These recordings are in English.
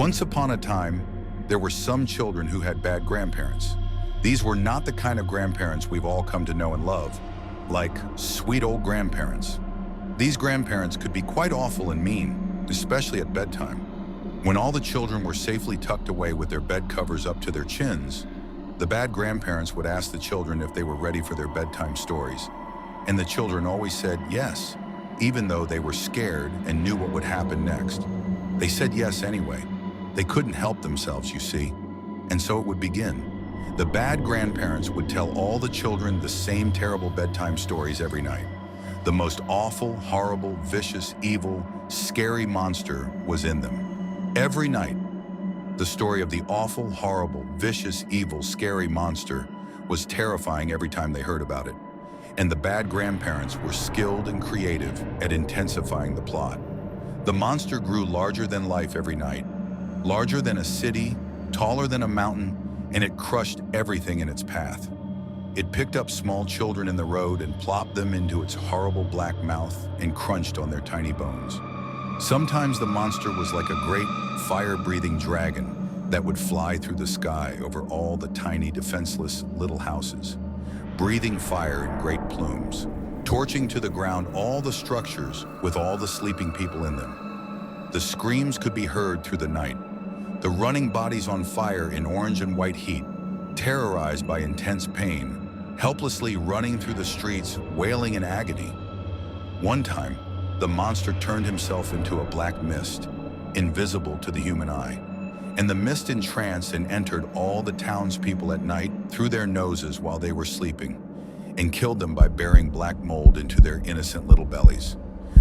Once upon a time, there were some children who had bad grandparents. These were not the kind of grandparents we've all come to know and love, like sweet old grandparents. These grandparents could be quite awful and mean, especially at bedtime. When all the children were safely tucked away with their bed covers up to their chins, the bad grandparents would ask the children if they were ready for their bedtime stories. And the children always said yes, even though they were scared and knew what would happen next. They said yes anyway. They couldn't help themselves, you see. And so it would begin. The bad grandparents would tell all the children the same terrible bedtime stories every night. The most awful, horrible, vicious, evil, scary monster was in them. Every night, the story of the awful, horrible, vicious, evil, scary monster was terrifying every time they heard about it. And the bad grandparents were skilled and creative at intensifying the plot. The monster grew larger than life every night, larger than a city, taller than a mountain, and it crushed everything in its path. It picked up small children in the road and plopped them into its horrible black mouth and crunched on their tiny bones. Sometimes the monster was like a great fire-breathing dragon that would fly through the sky over all the tiny, defenseless little houses, breathing fire in great plumes, torching to the ground all the structures with all the sleeping people in them. The screams could be heard through the night, the running bodies on fire in orange and white heat, terrorized by intense pain, helplessly running through the streets, wailing in agony. One time, the monster turned himself into a black mist, invisible to the human eye, and the mist entranced and entered all the townspeople at night through their noses while they were sleeping, and killed them by bearing black mold into their innocent little bellies.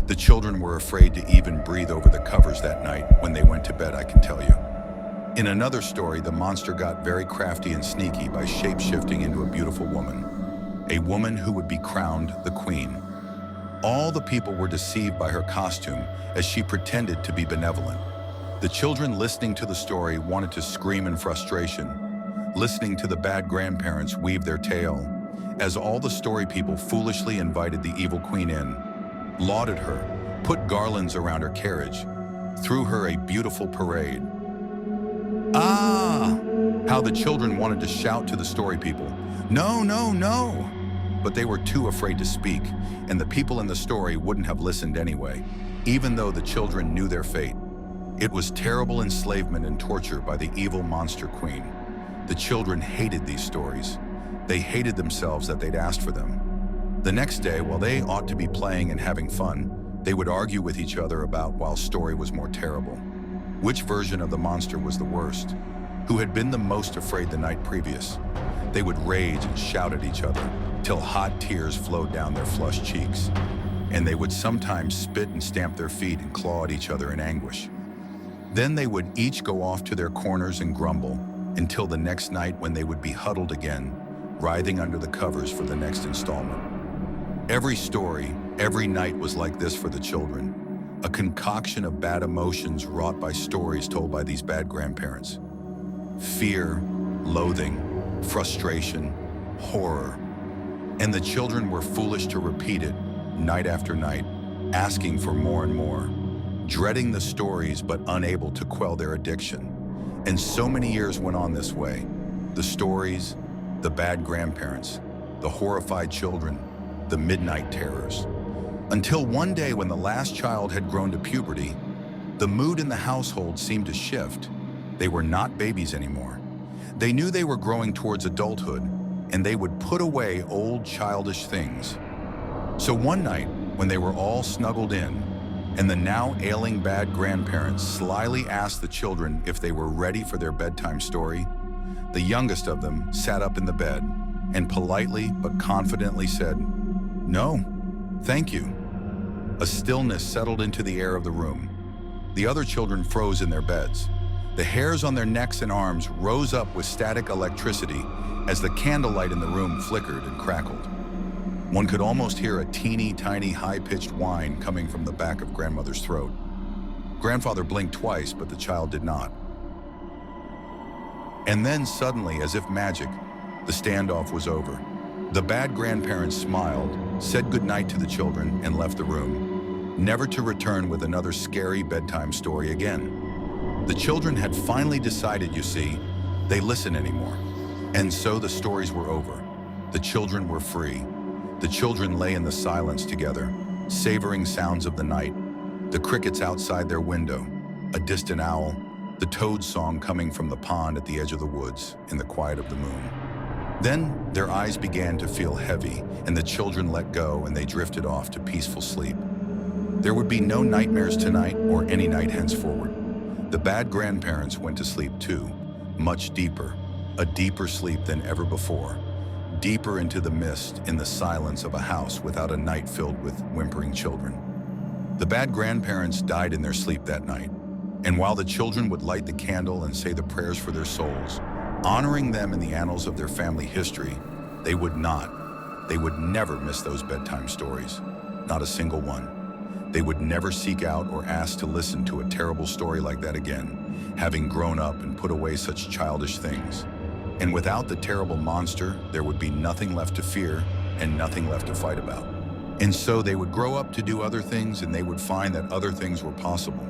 The children were afraid to even breathe over the covers that night when they went to bed, I can tell you. In another story, the monster got very crafty and sneaky by shape-shifting into a beautiful woman, a woman who would be crowned the queen. All the people were deceived by her costume as she pretended to be benevolent. The children listening to the story wanted to scream in frustration, listening to the bad grandparents weave their tale, as all the story people foolishly invited the evil queen in, lauded her, put garlands around her carriage, threw her a beautiful parade. Ah! How the children wanted to shout to the story people, "No, no, no!" But they were too afraid to speak, and the people in the story wouldn't have listened anyway, even though the children knew their fate. It was terrible enslavement and torture by the evil monster queen. The children hated these stories. They hated themselves that they'd asked for them. The next day, while they ought to be playing and having fun, they would argue with each other about which story was more terrible. Which version of the monster was the worst? Who had been the most afraid the night previous? They would rage and shout at each other till hot tears flowed down their flushed cheeks. And they would sometimes spit and stamp their feet and claw at each other in anguish. Then they would each go off to their corners and grumble until the next night when they would be huddled again, writhing under the covers for the next installment. Every story, every night was like this for the children. A concoction of bad emotions wrought by stories told by these bad grandparents. Fear, loathing, frustration, horror. And the children were foolish to repeat it night after night, asking for more and more, dreading the stories but unable to quell their addiction. And so many years went on this way. The stories, the bad grandparents, the horrified children, the midnight terrors. Until one day when the last child had grown to puberty, the mood in the household seemed to shift. They were not babies anymore. They knew they were growing towards adulthood, and they would put away old childish things. So one night, when they were all snuggled in, and the now ailing bad grandparents slyly asked the children if they were ready for their bedtime story, the youngest of them sat up in the bed and politely but confidently said, "No, thank you." A stillness settled into the air of the room. The other children froze in their beds. The hairs on their necks and arms rose up with static electricity as the candlelight in the room flickered and crackled. One could almost hear a teeny tiny high-pitched whine coming from the back of grandmother's throat. Grandfather blinked twice, but the child did not. And then suddenly, as if magic, the standoff was over. The bad grandparents smiled, said goodnight to the children, and left the room, never to return with another scary bedtime story again. The children had finally decided, you see, they listen anymore. And so the stories were over. The children were free. The children lay in the silence together, savoring sounds of the night, the crickets outside their window, a distant owl, the toad song coming from the pond at the edge of the woods in the quiet of the moon. Then their eyes began to feel heavy, and the children let go and they drifted off to peaceful sleep. There would be no nightmares tonight or any night henceforward. The bad grandparents went to sleep too, much deeper, a deeper sleep than ever before, deeper into the mist in the silence of a house without a night filled with whimpering children. The bad grandparents died in their sleep that night, and while the children would light the candle and say the prayers for their souls, honoring them in the annals of their family history, they would never miss those bedtime stories, not a single one. They would never seek out or ask to listen to a terrible story like that again, having grown up and put away such childish things. And without the terrible monster, there would be nothing left to fear and nothing left to fight about. And so they would grow up to do other things, and they would find that other things were possible.